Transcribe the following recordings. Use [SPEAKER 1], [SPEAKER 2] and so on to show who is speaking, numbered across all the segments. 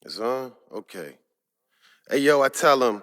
[SPEAKER 1] It's on? Okay. Hey, yo, I tell him,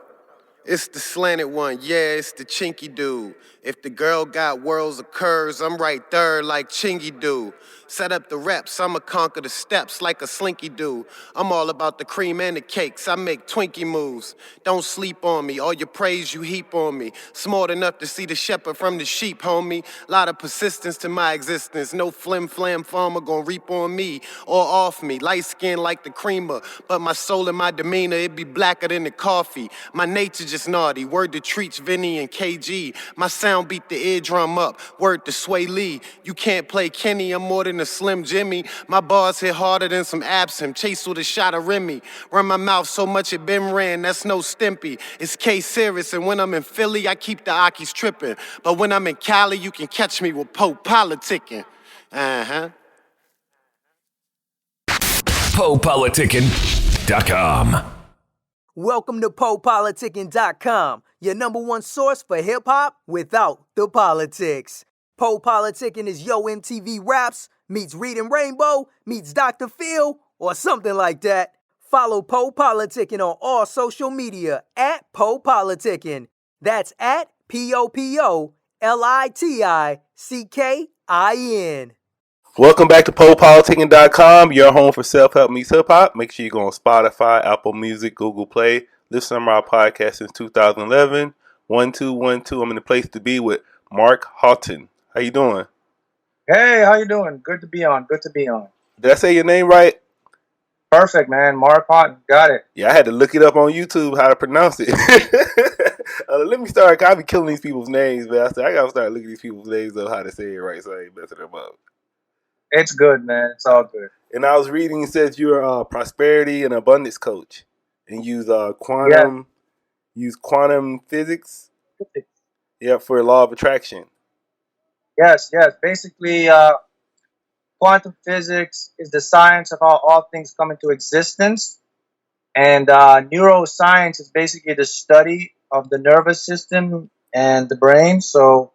[SPEAKER 1] it's the slanted one, yeah, it's the chinky dude. If the girl got worlds of curves, I'm right there like Chingy do. Set up the reps, I'ma conquer the steps like a slinky do. I'm all about the cream and the cakes, I make Twinkie moves. Don't sleep on me, all your praise you heap on me. Smart enough to see the shepherd from the sheep, homie. Lot of persistence to my existence, no flim flam farmer gon' reap on me or off me. Light skin like the creamer, but my soul and my demeanor, it be blacker than the coffee. My nature just naughty, word to Treach, Vinny, and KG. My sound beat the eardrum up, word to Sway Lee. You can't play Kenny, I'm more than a Slim Jimmy. My bars hit harder than some absinthe, chase with a shot of Remy. Run my mouth so much it been ran, that's no Stimpy. It's K-Serious, and when I'm in Philly, I keep the Akis tripping. But when I'm in Cali, you can catch me with Politickin. Uh-huh.
[SPEAKER 2] Politickin.com.
[SPEAKER 3] Welcome to Politickin.com, your number one source for hip-hop without the politics. Politickin is Yo MTV Raps meets Reading Rainbow meets Dr. Phil or something like that. Follow Politickin on all social media at Politickin. That's at POPOLITICKIN.
[SPEAKER 4] Welcome back to Politickin.com, your home for self-help meets hip-hop. Make sure you go on Spotify, Apple Music, Google Play. Listen to our podcast since 2011. 1212. I'm in the place to be with Mark Haughton. How you doing?
[SPEAKER 5] Hey, how you doing? Good to be on. Good to be on.
[SPEAKER 4] Did I say your name right?
[SPEAKER 5] Perfect, man. Mark Haughton. Got it.
[SPEAKER 4] Yeah, I had to look it up on YouTube how to pronounce it. Let me start. I be killing these people's names, man. I said I gotta start looking these people's names up how to say it right, so I ain't messing them up.
[SPEAKER 5] It's good, man. It's all good.
[SPEAKER 4] And I was reading, it says you're a prosperity and abundance coach, and use
[SPEAKER 5] Yeah.
[SPEAKER 4] quantum physics. Yeah, for law of attraction.
[SPEAKER 5] Yes. Basically, quantum physics is the science of how all things come into existence. And neuroscience is basically the study of the nervous system and the brain. So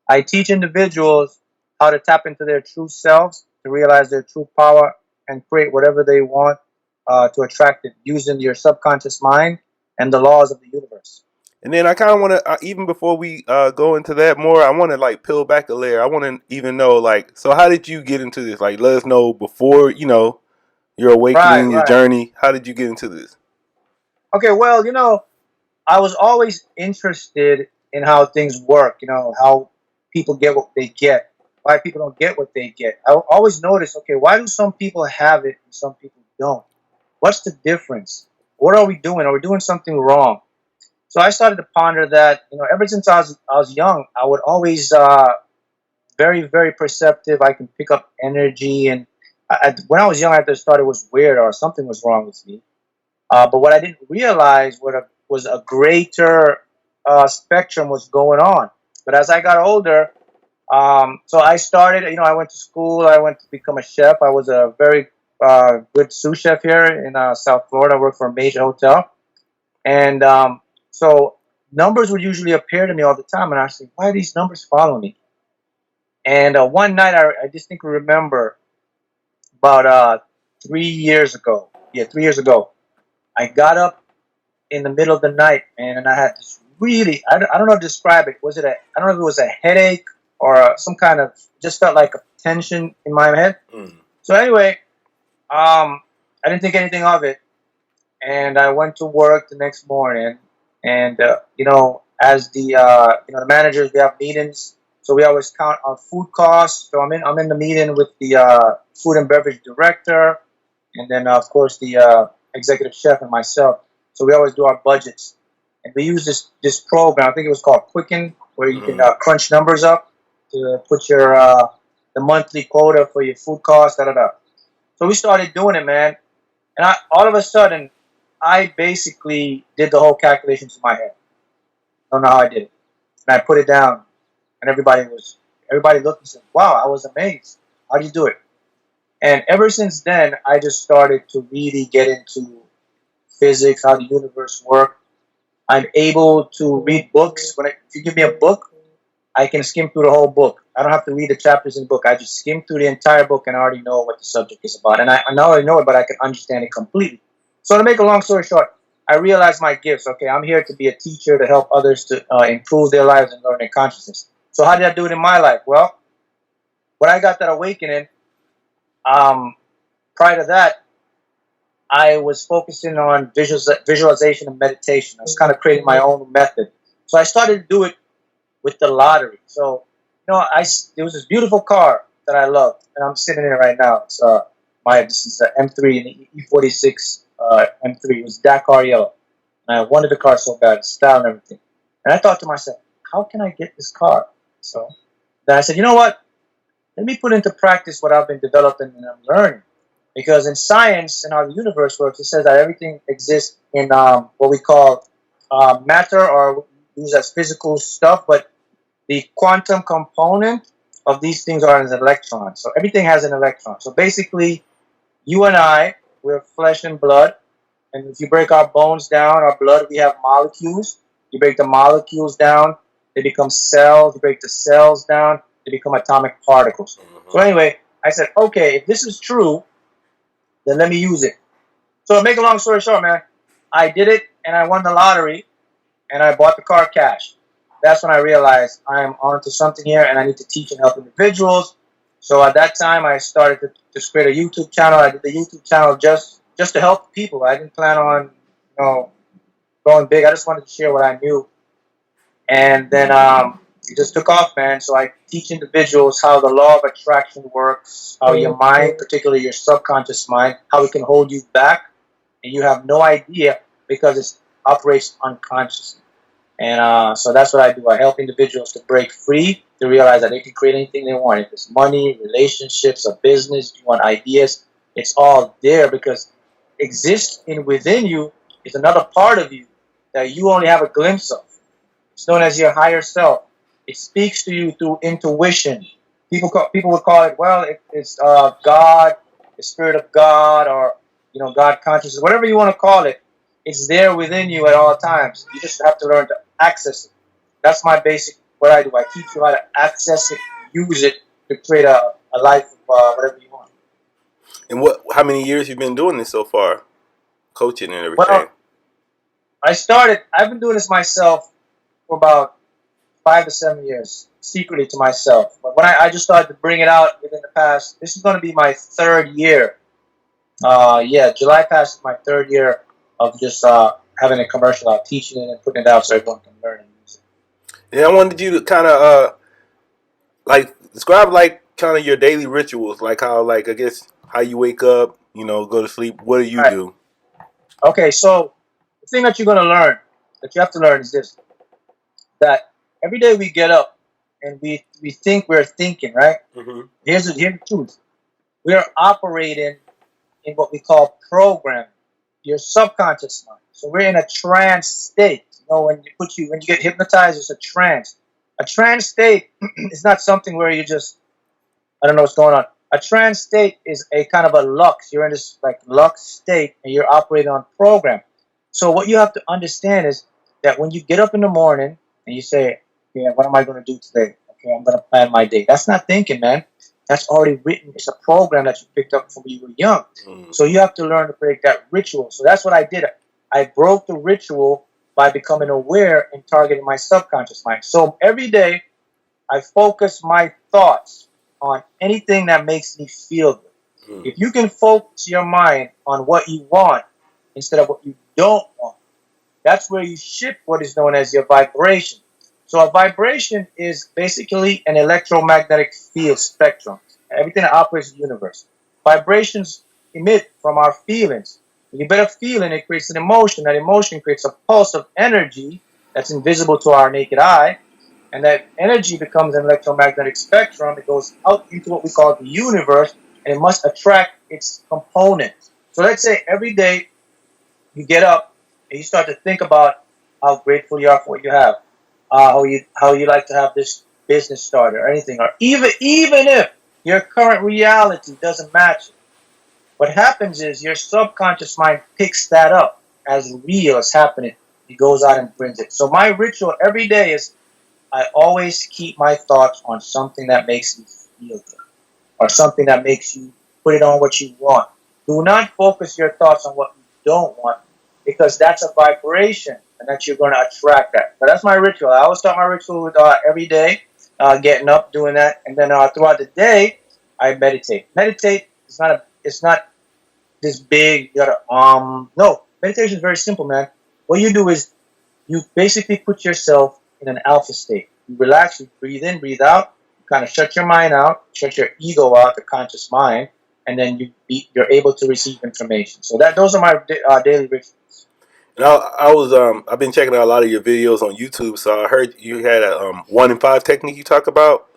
[SPEAKER 5] I teach individuals how to tap into their true selves, to realize their true power, and create whatever they want to attract it using your subconscious mind and the laws of the universe.
[SPEAKER 4] And then I kind of want to, even before we go into that more, I want to like peel back a layer. I want to even know, like, so how did you get into this? Like, let us know before, your awakening, your
[SPEAKER 5] Right.
[SPEAKER 4] journey. How did you get into this?
[SPEAKER 5] Okay, well, I was always interested in how things work, how people get what they get, why people don't get what they get. I always notice, okay, why do some people have it and some people don't? What's the difference? What are we doing? Are we doing something wrong? So I started to ponder that, ever since I was young, I would always very, very perceptive. I can pick up energy, and when I was young, I just thought it was weird or something was wrong with me. But what I didn't realize was a greater spectrum was going on. But as I got older, so I started, I went to school. I went to become a chef. I was a very good sous chef here in South Florida. I worked for a major hotel. And so numbers would usually appear to me all the time. And I was like, why are these numbers following me? And one night, I distinctly remember about 3 years ago. Yeah, 3 years ago. I got up in the middle of the night, man, and I had this really, I don't know how to describe it. I don't know if it was a headache or some kind of, just felt like a tension in my head. So anyway, I didn't think anything of it. And I went to work the next morning. And, as the managers, we have meetings. So we always count our food costs. So I'm in the meeting with the food and beverage director. And then, of course, the executive chef and myself. So we always do our budgets. And we use this program, I think it was called Quicken, where you can crunch numbers up to put your the monthly quota for your food costs, So we started doing it, man. And all of a sudden, I basically did the whole calculations in my head. I don't know how I did it. And I put it down, and everybody looked and said, wow, I was amazed. How do you do it? And ever since then, I just started to really get into physics, how the universe works. I'm able to read books. If you give me a book, I can skim through the whole book. I don't have to read the chapters in the book. I just skim through the entire book and I already know what the subject is about. And I not only know it, but I can understand it completely. So to make a long story short, I realized my gifts. Okay, I'm here to be a teacher to help others to improve their lives and learn their consciousness. So how did I do it in my life? Well, when I got that awakening, prior to that, I was focusing on visualization and meditation. I was kind of creating my own method. So I started to do it with the lottery. So, there was this beautiful car that I loved, and I'm sitting in it right now. It's this is an M3 and E46 M3. It was Dakar yellow, and I wanted the car so bad, style and everything. And I thought to myself, how can I get this car? So then I said, you know what? Let me put into practice what I've been developing and I'm learning. Because in science and how the universe works, it says that everything exists in what we call matter, or use as physical stuff, but the quantum component of these things are an electron. So everything has an electron. So basically, you and I, we're flesh and blood. And if you break our bones down, our blood, we have molecules. You break the molecules down, they become cells. You break the cells down, they become atomic particles. So anyway, I said, okay, if this is true, then let me use it. So to make a long story short, man, I did it and I won the lottery and I bought the car cash. That's when I realized I am onto something here and I need to teach and help individuals. So at that time, I started to create a YouTube channel. I did the YouTube channel just to help people. I didn't plan on, going big. I just wanted to share what I knew. And then it just took off, man. So I teach individuals how the law of attraction works, how your mind, particularly your subconscious mind, how it can hold you back, and you have no idea because it operates unconsciously. And so that's what I do. I help individuals to break free, to realize that they can create anything they want. If it's money, relationships, a business, if you want ideas, it's all there because exists within you is another part of you that you only have a glimpse of. It's known as your higher self. It speaks to you through intuition. People would call it, well, it's God, the spirit of God, or God consciousness, whatever you want to call it. It's there within you at all times. You just have to learn to access it. That's my basic, what I do. I teach you how to access it, use it to create a life of whatever you want.
[SPEAKER 4] And how many years you've been doing this so far? Coaching and everything.
[SPEAKER 5] Well, I've been doing this myself for about 5 to 7 years, secretly to myself. But when I just started to bring it out within the past, this is going to be my 3rd year. July past is my 3rd year of just having a commercial out, teaching it and putting it out so everyone can learn and use it.
[SPEAKER 4] Yeah, I wanted you to kind of describe kind of your daily rituals, like how I guess how you wake up, go to sleep. What do you do?
[SPEAKER 5] Okay, so the thing that you're going to learn, that you have to learn is this, that every day we get up and we think we're thinking, right?
[SPEAKER 4] Mm-hmm.
[SPEAKER 5] Here's the truth. We are operating in what we call programming, your subconscious mind. So we're in a trance state. When you get hypnotized, it's a trance. A trance state is not something where you just, I don't know what's going on. A trance state is a kind of a lux. You're in this lux state and you're operating on program. So what you have to understand is that when you get up in the morning and you say, okay, what am I going to do today? Okay, I'm going to plan my day. That's not thinking, man. That's already written. It's a program that you picked up from when you were young. Mm. So you have to learn to break that ritual. So that's what I did. I broke the ritual by becoming aware and targeting my subconscious mind. So every day I focus my thoughts on anything that makes me feel good. Mm. If you can focus your mind on what you want instead of what you don't want, that's where you shift what is known as your vibration. So a vibration is basically an electromagnetic field spectrum. Everything that operates in the universe. Vibrations emit from our feelings. When you get a feeling, it creates an emotion. That emotion creates a pulse of energy that's invisible to our naked eye. And that energy becomes an electromagnetic spectrum. It goes out into what we call the universe, and it must attract its components. So let's say every day you get up and you start to think about how grateful you are for what you have, how you like to have this business started or anything, or even if your current reality doesn't match it. What happens is your subconscious mind picks that up as real as happening. It goes out and brings it. So my ritual every day is I always keep my thoughts on something that makes me feel good or something that makes you put it on what you want. Do not focus your thoughts on what you don't want, because that's a vibration, and that you're going to attract that. So that's my ritual. I always start my ritual with every day, getting up, doing that, and then throughout the day, I meditate. Meditate is not a, it's not this big. You gotta no, meditation is very simple, man. What you do is you basically put yourself in an alpha state. You relax, you breathe in, breathe out, you kind of shut your mind out, shut your ego out, the conscious mind, and then you're able to receive information. So those are my daily rituals.
[SPEAKER 4] And I've been checking out a lot of your videos on YouTube, so I heard you had a 1 in 5 technique you talk about.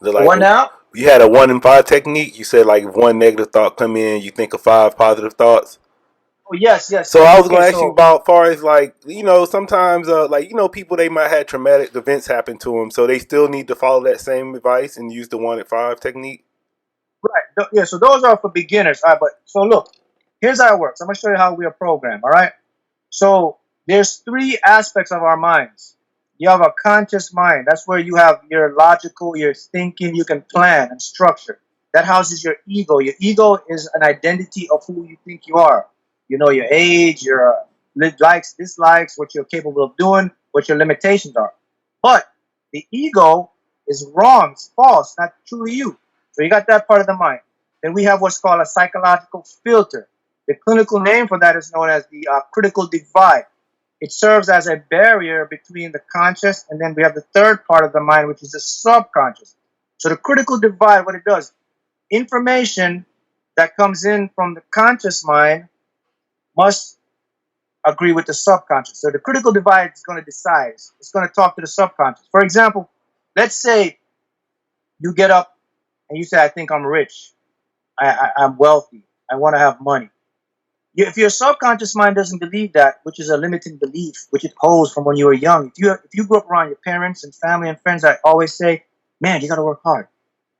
[SPEAKER 4] The like
[SPEAKER 5] What now?
[SPEAKER 4] you had a 1 in 5 technique. You said like if one negative thought come in, you think of 5 positive thoughts.
[SPEAKER 5] Oh yes, yes,
[SPEAKER 4] So
[SPEAKER 5] yes.
[SPEAKER 4] I was
[SPEAKER 5] Okay,
[SPEAKER 4] gonna ask you
[SPEAKER 5] so
[SPEAKER 4] about far as like sometimes like people they might have traumatic events happen to them, so they still need to follow that same advice and use the 1 in 5 technique.
[SPEAKER 5] right, yeah. So those are for beginners. All right, but so look, here's how it works. I'm gonna show you how we are programmed. All right. So there's three aspects of our minds. You have a conscious mind. That's where you have your logical, your thinking, you can plan and structure. That houses your ego. Your ego is an identity of who you think you are. You know your age, your likes, dislikes, what you're capable of doing, what your limitations are. But the ego is wrong, it's false, not truly you. So you got that part of the mind. Then we have what's called a psychological filter. The clinical name for that is known as the critical divide. It serves as a barrier between the conscious, and then we have the third part of the mind, which is the subconscious. So the critical divide, what it does, information that comes in from the conscious mind must agree with the subconscious. So the critical divide is going to decide. It's going to talk to the subconscious. For example, let's say you get up and you say, I think I'm rich. I'm wealthy. I want to have money. If your subconscious mind doesn't believe that, which is a limiting belief, which it holds from when you were young, if you grew up around your parents and family and friends that always say, man, you got to work hard.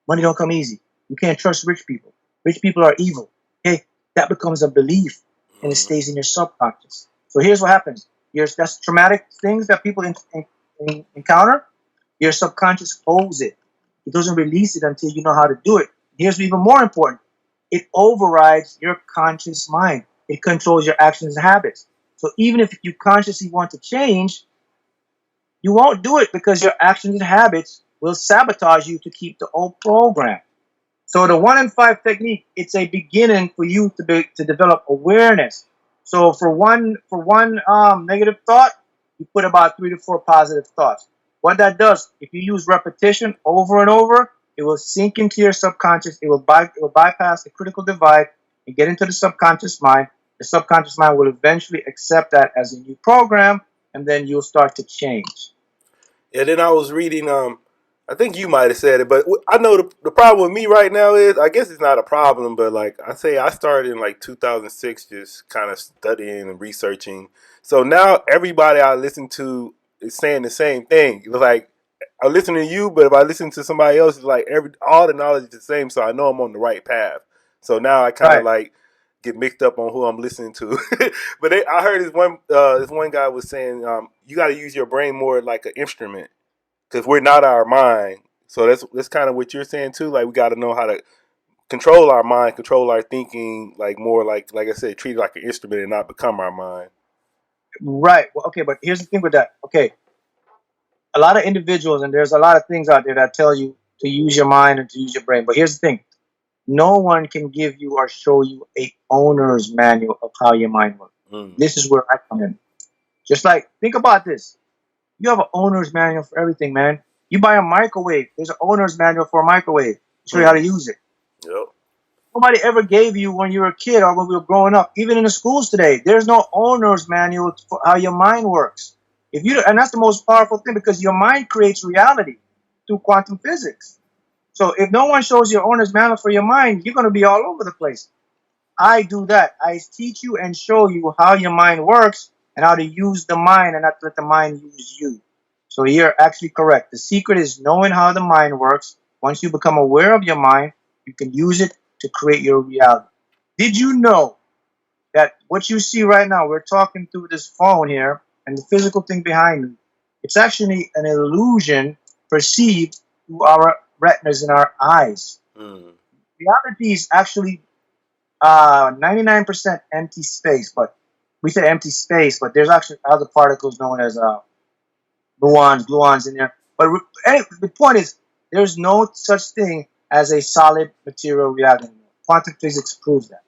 [SPEAKER 5] Money don't come easy. You can't trust rich people. Rich people are evil. Okay, that becomes a belief, and it stays in your subconscious. So here's what happens. That's traumatic things that people encounter. Your subconscious holds it. It doesn't release it until you know how to do it. Here's even more important. It overrides your conscious mind. It controls your actions and habits. So even if you consciously want to change, you won't do it because your actions and habits will sabotage you to keep the old program. So the 1 in 5 technique, it's a beginning for you to develop awareness. So for one negative thought, you put about 3 to 4 positive thoughts. What that does, if you use repetition over and over, it will sink into your subconscious. It will bypass the critical divide and get into the subconscious mind. The subconscious mind will eventually accept that as a new program, and then you'll start to change.
[SPEAKER 4] And then I was reading, I think you might have said it, but I know the problem with me right now is, I guess it's not a problem, but like I say, I started in like 2006 just kind of studying and researching. So now everybody I listen to is saying the same thing. It was like, I listen to you, but if I listen to somebody else, it's like all the knowledge is the same, so I know I'm on the right path. So now I kind of
[SPEAKER 5] Right.
[SPEAKER 4] like get mixed up on who I'm listening to. But I heard this one guy was saying, you got to use your brain more like an instrument because we're not our mind. So that's kind of what you're saying too. Like we got to know how to control our mind, control our thinking, like more like I said, treat it like an instrument and not become our mind.
[SPEAKER 5] Right. Well, okay, but here's the thing with that. Okay, a lot of individuals, and there's a lot of things out there that tell you to use your mind and to use your brain. But here's the thing: no one can give you or show you a owner's manual of how your mind works.
[SPEAKER 4] Mm.
[SPEAKER 5] This is where I come in. Just like, think about this: you have an owner's manual for everything, man. You buy a microwave. There's an owner's manual for a microwave. Show you how to use it.
[SPEAKER 4] Yep.
[SPEAKER 5] Nobody ever gave you when you were a kid or when we were growing up. Even in the schools today, there's no owner's manual for how your mind works. And that's the most powerful thing because your mind creates reality through quantum physics. So if no one shows you owner's manual for your mind, you're going to be all over the place. I do that. I teach you and show you how your mind works and how to use the mind and not let the mind use you. So you're actually correct. The secret is knowing how the mind works. Once you become aware of your mind, you can use it to create your reality. Did you know that what you see right now, we're talking through this phone here, and the physical thing behind me, it's actually an illusion perceived through our retinas in our eyes.
[SPEAKER 4] Mm.
[SPEAKER 5] Reality is actually 99% empty space, but we say empty space, but there's actually other particles known as gluons in there. But anyway, the point is, there's no such thing as a solid material reality anymore. Quantum physics proves that.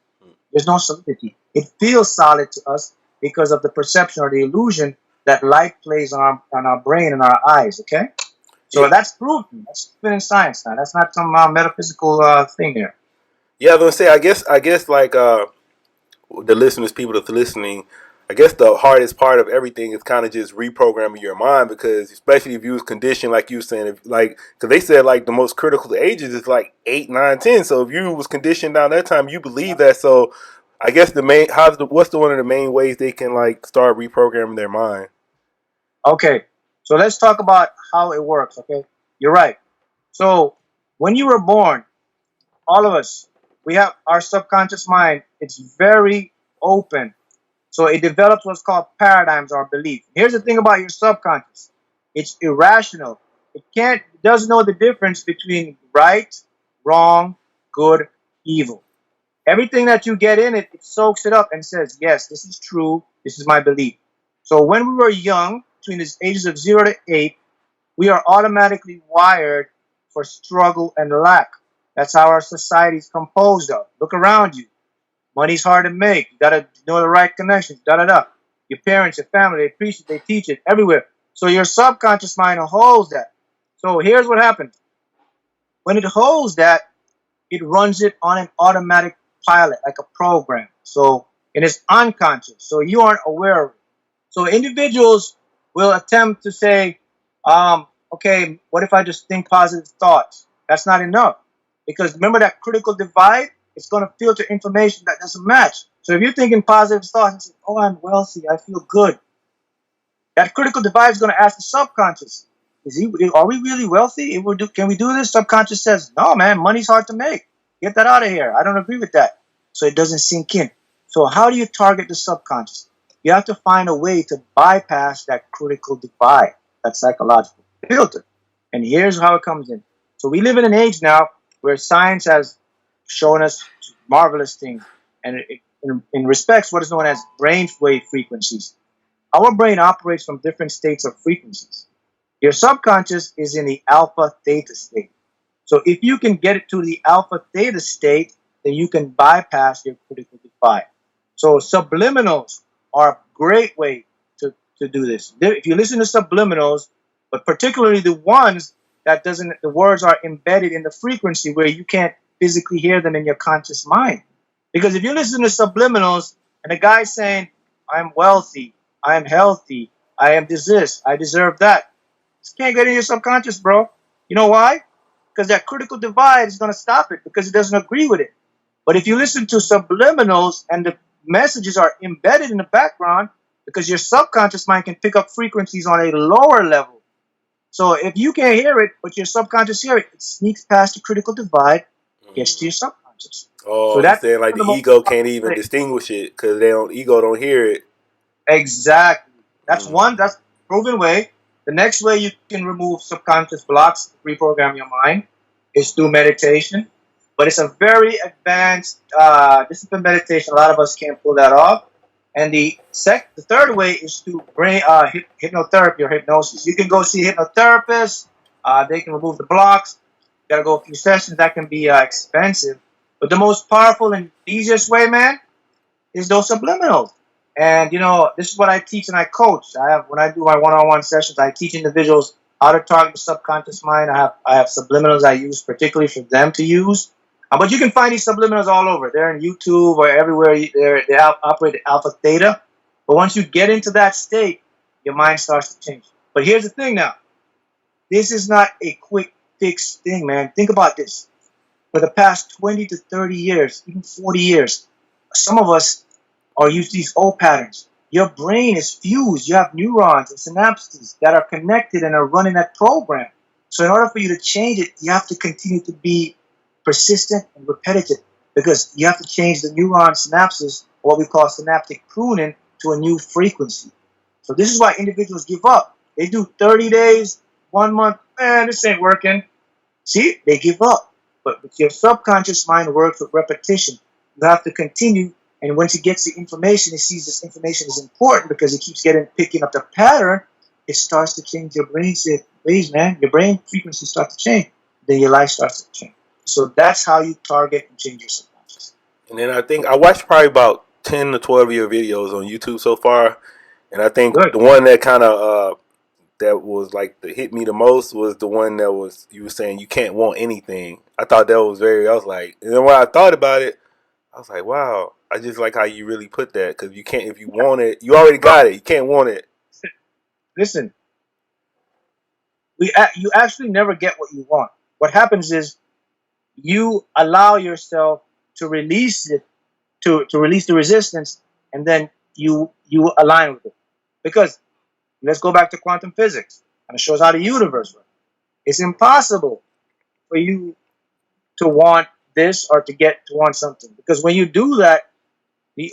[SPEAKER 5] There's no solidity. It feels solid to us because of the perception or the illusion that light plays on our brain and our eyes. Okay, so
[SPEAKER 4] Yeah,
[SPEAKER 5] that's proven. That's been in science now. That's not some metaphysical thing there.
[SPEAKER 4] yeah. I was gonna say, I guess, like the listeners, people that's listening, I guess the hardest part of everything is kind of just reprogramming your mind, because especially if you was conditioned, like you were saying, if, like, because they said like the most critical ages is like 8, 9, 10. So if you was conditioned down that time, you believe that. So I guess what's one of the main ways they can like start reprogramming their mind?
[SPEAKER 5] Okay, so let's talk about how it works. Okay, you're right. So when you were born, all of us, we have our subconscious mind. It's very open. So it develops what's called paradigms or belief. Here's the thing about your subconscious. It's irrational. It doesn't know the difference between right, wrong, good, evil. Everything that you get in it, it soaks it up and says, yes, this is true. This is my belief. So when we were young, between the ages of 0 to 8, we are automatically wired for struggle and lack. That's how our society is composed of. Look around you. Money's hard to make. You gotta know the right connections. Da da da. Your parents, your family, they preach it, they teach it everywhere. So your subconscious mind holds that. So here's what happens. When it holds that, it runs it on an automatic pilot, like a program. So it is unconscious. So you aren't aware of it. So individuals will attempt to say, okay, what if I just think positive thoughts? That's not enough. Because remember that critical divide? It's going to filter information that doesn't match. So if you're thinking positive thoughts and say, oh, I'm wealthy, I feel good, that critical divide is going to ask the subconscious, are we really wealthy? Can we do this? Subconscious says, no, man, money's hard to make. Get that out of here. I don't agree with that. So it doesn't sink in. So how do you target the subconscious? You have to find a way to bypass that critical divide, that psychological filter. And here's how it comes in. So we live in an age now where science has shown us marvelous things. And in respects, what is known as brainwave frequencies. Our brain operates from different states of frequencies. Your subconscious is in the alpha theta state. So if you can get it to the alpha theta state, then you can bypass your critical divide. So subliminals are a great way to do this. If you listen to subliminals, but particularly the ones that the words are embedded in the frequency where you can't physically hear them in your conscious mind. Because if you listen to subliminals and the guy's saying, I'm wealthy, I am healthy, I am this, I deserve that, this can't get in your subconscious, bro. You know why? Because that critical divide is going to stop it because it doesn't agree with it. But if you listen to subliminals and the messages are embedded in the background, because your subconscious mind can pick up frequencies on a lower level. So if you can't hear it, but your subconscious hear it, it sneaks past the critical divide, gets to your subconscious. So
[SPEAKER 4] Oh, he's
[SPEAKER 5] that's
[SPEAKER 4] saying like
[SPEAKER 5] one
[SPEAKER 4] the
[SPEAKER 5] of the most
[SPEAKER 4] ego can't
[SPEAKER 5] powerful
[SPEAKER 4] even
[SPEAKER 5] things.
[SPEAKER 4] distinguish it because ego don't hear it.
[SPEAKER 5] Exactly. That's
[SPEAKER 4] Mm.
[SPEAKER 5] one. That's a proven way. The next way you can remove subconscious blocks, reprogram your mind, is through meditation. But it's a very advanced discipline meditation. A lot of us can't pull that off. And the third way is through brain hypnotherapy or hypnosis. You can go see a hypnotherapist. They can remove the blocks. You gotta go a few sessions. That can be expensive. But the most powerful and easiest way, man, is those subliminals. And this is what I teach and I coach. When I do my one-on-one sessions, I teach individuals how to target the subconscious mind. I have subliminals I use particularly for them to use. But you can find these subliminals all over. They're in YouTube or everywhere. They operate at alpha theta. But once you get into that state, your mind starts to change. But here's the thing now. This is not a quick fix thing, man. Think about this. For the past 20 to 30 years, even 40 years, some of us or use these old patterns. Your brain is fused. You have neurons and synapses that are connected and are running that program. So in order for you to change it, you have to continue to be persistent and repetitive because you have to change the neuron synapses, what we call synaptic pruning, to a new frequency. So this is why individuals give up. They do 30 days, 1 month, man, this ain't working. See, they give up. But your subconscious mind works with repetition. You have to continue. And once it gets the information, it sees this information is important because it keeps picking up the pattern. It starts to change your ways, man. Your brain frequency starts to change. Then your life starts to change. So that's how you target and change your subconscious.
[SPEAKER 4] And then I think I watched probably about 10 to 12 of your videos on YouTube so far. And I think
[SPEAKER 5] Good.
[SPEAKER 4] the one that kind of that was like the hit me the most was the one that was you were saying you can't want anything. I thought that was I was like, and then when I thought about it, I was like, wow, I just like how you really put that because you can't if you want it, you already got it. You can't want it.
[SPEAKER 5] Listen, you actually never get what you want. What happens is you allow yourself to release it, to release the resistance, and then you align with it. Because let's go back to quantum physics, and it shows how the universe works. It's impossible for you to want this or to want something, because when you do that, the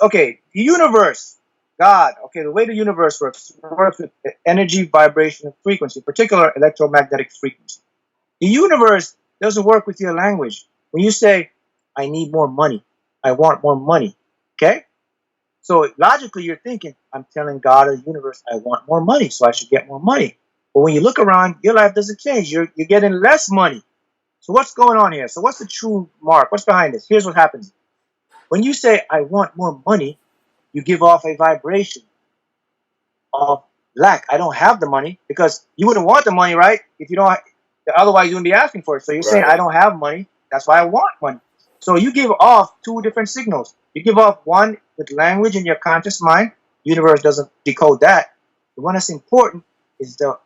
[SPEAKER 5] universe, God, the way the universe works with energy, vibration, and frequency, in particular electromagnetic frequency. The universe doesn't work with your language. When you say, I need more money, I want more money, okay? So logically, you're thinking, I'm telling God or the universe, I want more money, so I should get more money. But when you look around, your life doesn't change. You're getting less money. So what's going on here? So what's the true mark? What's behind this? Here's what happens. When you say, I want more money, you give off a vibration of lack. I don't have the money, because you wouldn't want the money, right? If you don't, otherwise you wouldn't be asking for it. So you're saying, I
[SPEAKER 4] Right.
[SPEAKER 5] don't have money. That's why I want money. So you give off two different signals. You give off one with language in your conscious mind. Universe doesn't decode that. The one that's important is the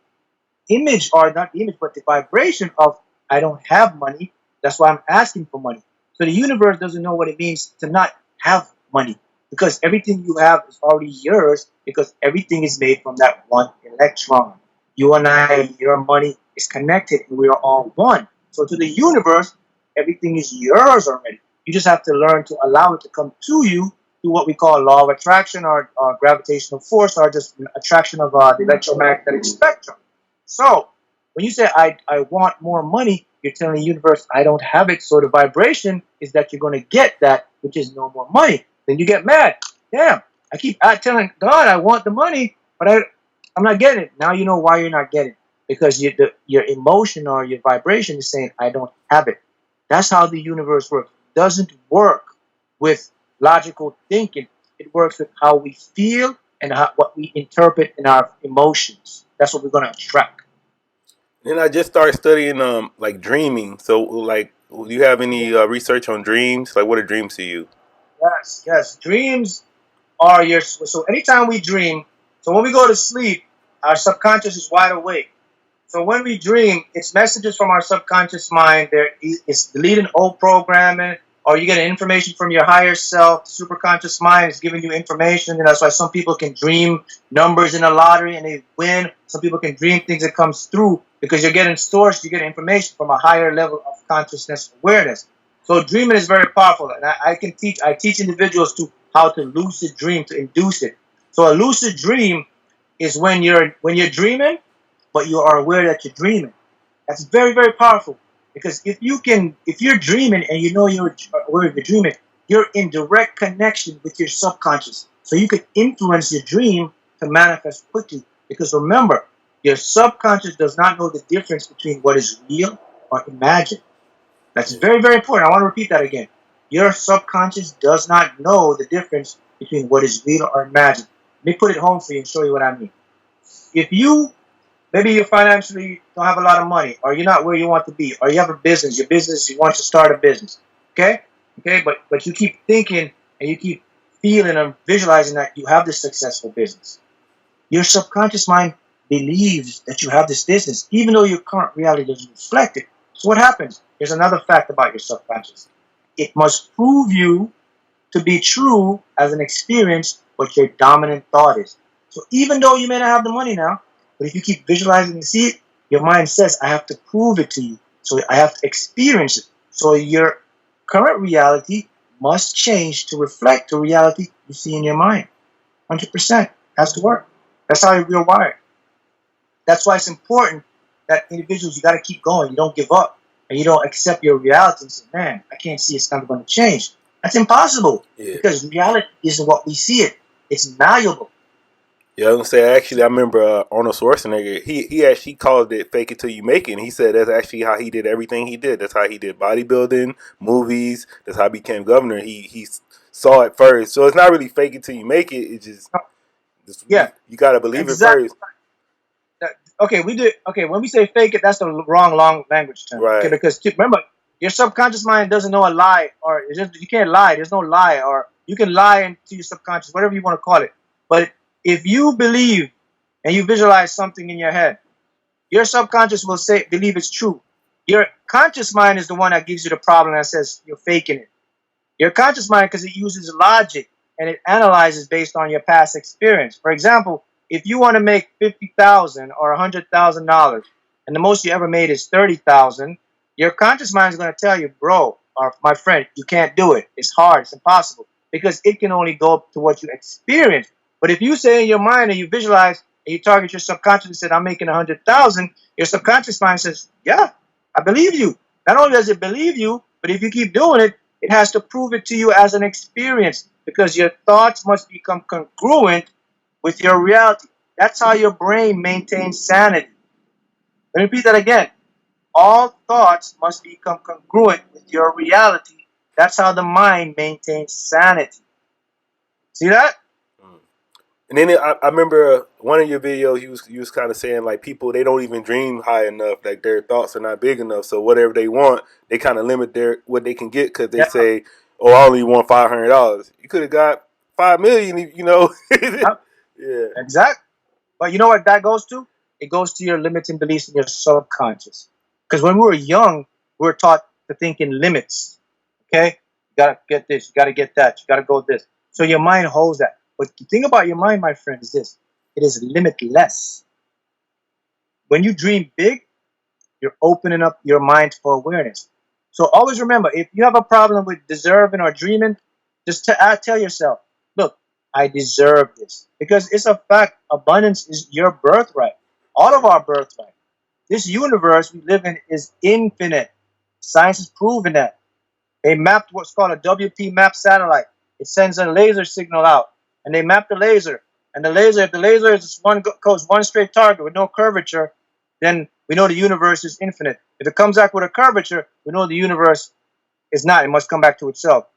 [SPEAKER 5] image, or not the image, but the vibration of I don't have money. That's why I'm asking for money. So the universe doesn't know what it means to not have money, because everything you have is already yours, because everything is made from that one electron. You and I, your money is connected, and we are all one. So to the universe, everything is yours already. You just have to learn to allow it to come to you through what we call law of attraction, or gravitational force, or just attraction of the electromagnetic spectrum. So when you say I want more money, you're telling the universe I don't have it. So the vibration is that you're going to get that, which is no more money. Then you get mad. Damn, I keep telling God I want the money, but I'm not getting it. Now you know why you're not getting it, because your emotion or your vibration is saying I don't have it. That's how the universe works. It doesn't work with logical thinking. It works with how we feel and what we interpret in our emotions. That's what we're going to attract.
[SPEAKER 4] Then I just started studying like dreaming. So like, do you have any research on dreams? Like, what are dreams to you?
[SPEAKER 5] Yes, yes. Dreams are so anytime we dream, so when we go to sleep, our subconscious is wide awake. So when we dream, it's messages from our subconscious mind. It's deleting old programming, or you get information from your higher self. The superconscious mind is giving you information, and that's why some people can dream numbers in a lottery and they win. Some people can dream things that comes through, because you're getting sourced, you get information from a higher level of consciousness awareness. So dreaming is very powerful, and I teach individuals to how to lucid dream, to induce it. So a lucid dream is when you're dreaming, but you are aware that you're dreaming. That's very, very powerful, because if you're dreaming and you know you're aware you're dreaming, you're in direct connection with your subconscious. So you can influence your dream to manifest quickly, because remember, your subconscious does not know the difference between what is real or imagined. That's very, very important. I want to repeat that again. Your subconscious does not know the difference between what is real or imagined. Let me put it home for you and show you what I mean. If you Maybe you financially don't have a lot of money, or you're not where you want to be, or you have a business. Your business, you want to start a business. Okay? But you keep thinking and you keep feeling and visualizing that you have this successful business. Your subconscious mind believes that you have this business, even though your current reality doesn't reflect it. So what happens? Here's another fact about your subconscious. It must prove you to be true as an experience what your dominant thought is. So even though you may not have the money now, but if you keep visualizing and see it, your mind says, I have to prove it to you. So I have to experience it. So your current reality must change to reflect the reality you see in your mind. 100% has to work. That's how you're wired. That's why it's important that individuals, you got to keep going. You don't give up, and you don't accept your reality and say, man, I can't see it's never going to change. That's impossible
[SPEAKER 4] Yeah.
[SPEAKER 5] because reality isn't what we see it. It's malleable.
[SPEAKER 4] Yeah, I was gonna say actually, I remember Arnold Schwarzenegger. He actually called it "fake it till you make it." And he said that's actually how he did everything he did. That's how he did bodybuilding, movies. That's how he became governor. He saw it first, so it's not really fake it till you make it. It's just
[SPEAKER 5] Yeah,
[SPEAKER 4] you got to believe it
[SPEAKER 5] exactly.
[SPEAKER 4] first,
[SPEAKER 5] Okay, we do. Okay, when we say fake it, that's the wrong long language term. Okay,
[SPEAKER 4] right?
[SPEAKER 5] because remember, your subconscious mind doesn't know a lie, or it's just, you can't lie. There's no lie, or you can lie into your subconscious, whatever you want to call it. But if you believe and you visualize something in your head, your subconscious will say believe it's true. Your conscious mind is the one that gives you the problem that says you're faking it. Your conscious mind, because it uses logic and it analyzes based on your past experience. For example, if you want to make $50,000 or $100,000, and the most you ever made is $30,000, your conscious mind is going to tell you, bro, or my friend, you can't do it. It's hard. It's impossible because it can only go up to what you experience. But if you say in your mind and you visualize and you target your subconscious and said, I'm making 100,000, your subconscious mind says, yeah, I believe you. Not only does it believe you, but if you keep doing it, it has to prove it to you as an experience because your thoughts must become congruent with your reality. That's how your brain maintains sanity. Let me repeat that again. All thoughts must become congruent with your reality. That's how the mind maintains sanity. See that?
[SPEAKER 4] And then I remember one of your videos. You was kind of saying like people they don't even dream high enough. Like their thoughts are not big enough. So whatever they want, they kind of limit their what they can get because they
[SPEAKER 5] Yeah.
[SPEAKER 4] say, "Oh, I only want $500." You could have got 5 million. You know.
[SPEAKER 5] Yeah.
[SPEAKER 4] Yeah.
[SPEAKER 5] Exactly. But you know what that goes to? It goes to your limiting beliefs in your subconscious. Because when we were young, we were taught to think in limits. Okay? You gotta get this, you gotta get that, you gotta go this. So your mind holds that. But the thing about your mind, my friend, is this: it is limitless. When you dream big, you're opening up your mind for awareness. So always remember, if you have a problem with deserving or dreaming, just tell yourself, look, I deserve this. Because it's a fact, abundance is your birthright. All of our birthright. This universe we live in is infinite. Science has proven that. They mapped what's called a WP map satellite. It sends a laser signal out, and they map the laser. And the laser, if the laser is just goes one straight target with no curvature, then we know the universe is infinite. If it comes back with a curvature, we know the universe is not. It must come back to itself.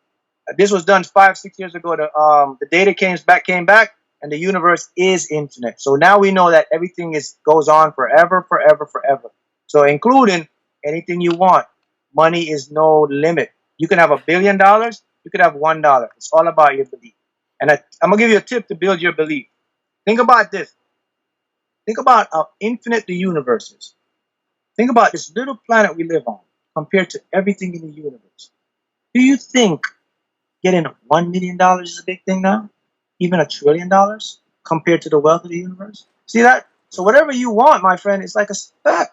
[SPEAKER 5] This was done 5-6 years ago. The data came back, and the universe is infinite. So now we know that everything goes on forever, forever, forever. So including anything you want. Money is no limit. You can have $1 billion. You could have $1. It's all about your belief. And I'm gonna give you a tip to build your belief. Think about this. Think about how infinite the universe is. Think about this little planet we live on compared to everything in the universe. Do you think getting $1 million is a big thing now? Even $1 trillion compared to the wealth of the universe? See that? So whatever you want, my friend, it's like a speck.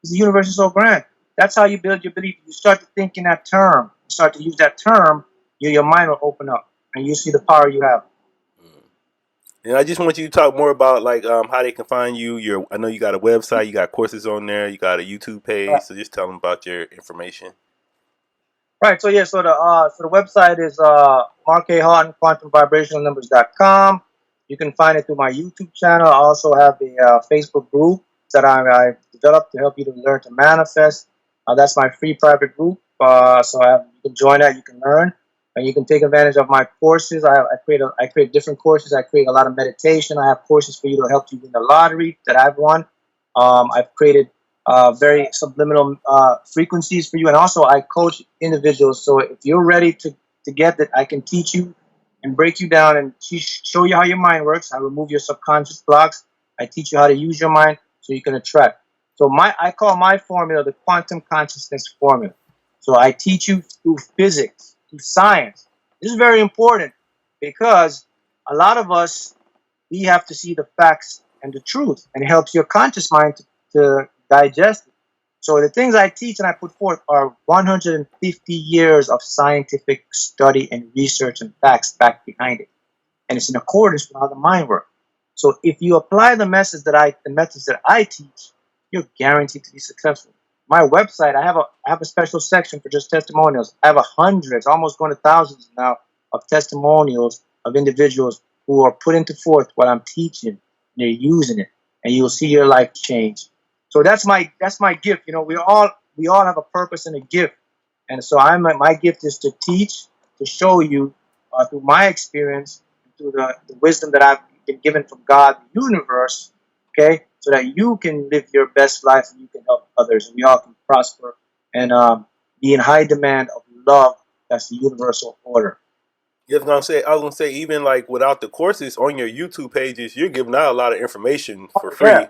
[SPEAKER 5] The universe is so grand. That's how you build your belief. You start to think in that term. You start to use that term, your mind will open up and you see the power you have.
[SPEAKER 4] And I just want you to talk more about like how they can find you. I know you got a website, you got courses on there, you got a YouTube page.
[SPEAKER 5] Right.
[SPEAKER 4] So just tell them about your information.
[SPEAKER 5] Right. So yeah. So the website is Mark Haughton quantumvibrationalnumbers.com. You can find it through my YouTube channel. I also have a Facebook group that I developed to help you to learn to manifest. That's my free private group. You can join that. You can learn, and you can take advantage of my courses. I create different courses. I create a lot of meditation. I have courses for you to help you win the lottery that I've won. I've created very subliminal frequencies for you. And also, I coach individuals. So if you're ready to get that, I can teach you and break you down and show you how your mind works. I remove your subconscious blocks. I teach you how to use your mind so you can attract. So I call my formula the quantum consciousness formula. So I teach you through physics, through science. This is very important because a lot of us, we have to see the facts and the truth, and it helps your conscious mind to digest it. So the things I teach and I put forth are 150 years of scientific study and research and facts back behind it, and it's in accordance with how the mind works. So if you apply the methods that I teach, you're guaranteed to be successful. my website, I have a special section for just testimonials. I have hundreds, almost going to thousands now, of testimonials of individuals who are putting to forth what I'm teaching, and they're using it, and you'll see your life change. So that's my gift. You know, we all have a purpose and a gift, and so my gift is to teach, to show you through my experience, through the wisdom that I've been given from God, the universe, okay, so that you can live your best life and you can help others, and we all can prosper and be in high demand of love. That's the universal order.
[SPEAKER 4] I was gonna say, even like without the courses on your YouTube pages, you're giving out a lot of information for
[SPEAKER 5] Yeah.
[SPEAKER 4] free.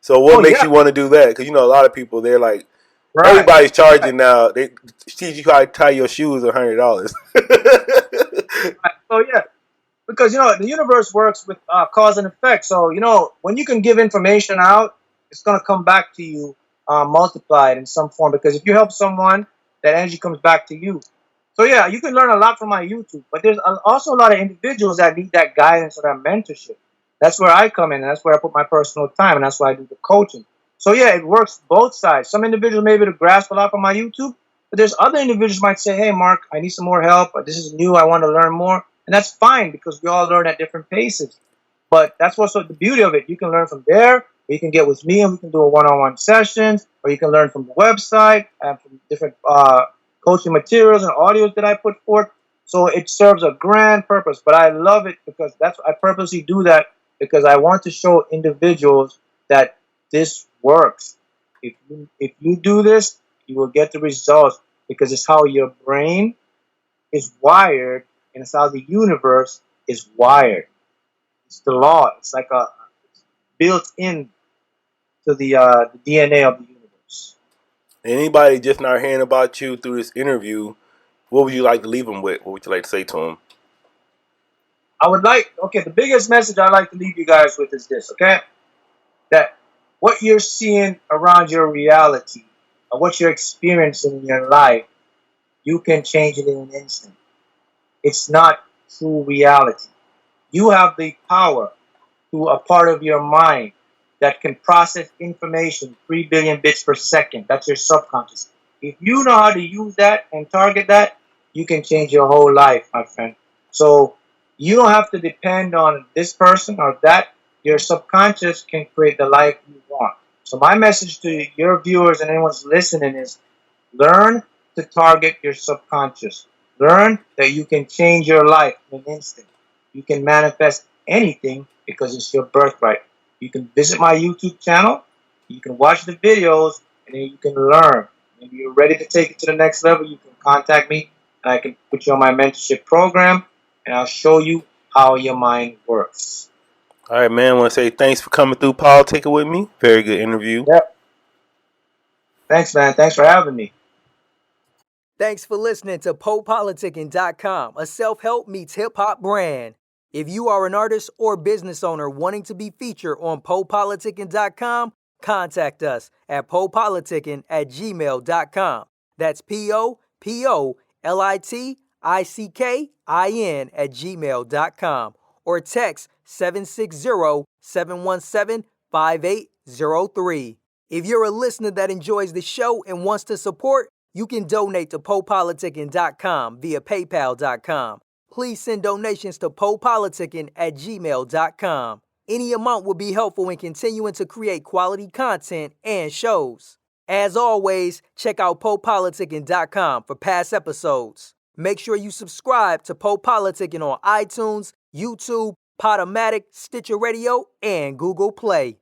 [SPEAKER 4] So what
[SPEAKER 5] Oh
[SPEAKER 4] makes
[SPEAKER 5] yeah.
[SPEAKER 4] you want to do that? Because you know a lot of people, they're like,
[SPEAKER 5] Right.
[SPEAKER 4] everybody's
[SPEAKER 5] Right.
[SPEAKER 4] charging now. They teach you how to tie your shoes $100.
[SPEAKER 5] Right. So yeah, because you know the universe works with cause and effect. So you know when you can give information out, it's gonna come back to you multiplied in some form. Because if you help someone, that energy comes back to you. So yeah, you can learn a lot from my YouTube. But there's also a lot of individuals that need that guidance or that mentorship. That's where I come in, and that's where I put my personal time, and that's why I do the coaching. So yeah, it works both sides. Some individuals may be able to grasp a lot from my YouTube, but there's other individuals might say, "Hey, Mark, I need some more help. This is new. I want to learn more." And that's fine because we all learn at different paces. But that's what's the beauty of it. You can learn from there, or you can get with me and we can do a one-on-one sessions, or you can learn from the website and from different coaching materials and audios that I put forth. So it serves a grand purpose. But I love it because I purposely do that because I want to show individuals that this works. If you do this, you will get the results because it's how your brain is wired, and it's how the universe is wired. It's the law. It's like it's built in to the DNA of the universe.
[SPEAKER 4] Anybody just not hearing about you through this interview, what would you like to leave them with? What would you like to say to them?
[SPEAKER 5] The biggest message I'd like to leave you guys with is this, okay? That what you're seeing around your reality, or what you're experiencing in your life, you can change it in an instant. It's not true reality. You have the power to a part of your mind that can process information 3 billion bits per second. That's your subconscious. If you know how to use that and target that, you can change your whole life, my friend. So you don't have to depend on this person or that. Your subconscious can create the life you want. So my message to your viewers and anyone's listening is learn to target your subconscious. Learn that you can change your life in an instant. You can manifest anything because it's your birthright. You can visit my YouTube channel, you can watch the videos, and then you can learn. When you're ready to take it to the next level, you can contact me, and I can put you on my mentorship program, and I'll show you how your mind works.
[SPEAKER 4] All right, man. I want to say thanks for coming through Politickin with me. Very good interview.
[SPEAKER 5] Yep. Thanks, man. Thanks for having me.
[SPEAKER 3] Thanks for listening to Politickin.com, a self-help meets hip-hop brand. If you are an artist or business owner wanting to be featured on Politickin.com, contact us at Politickin@gmail.com. That's POPOLITICKIN@gmail.com or text 760-717-5803. If you're a listener that enjoys the show and wants to support, you can donate to Politickin.com via PayPal.com. Please send donations to Politickin@gmail.com. Any amount will be helpful in continuing to create quality content and shows. As always, check out Politickin.com for past episodes. Make sure you subscribe to Politickin on iTunes, YouTube, Podomatic, Stitcher Radio, and Google Play.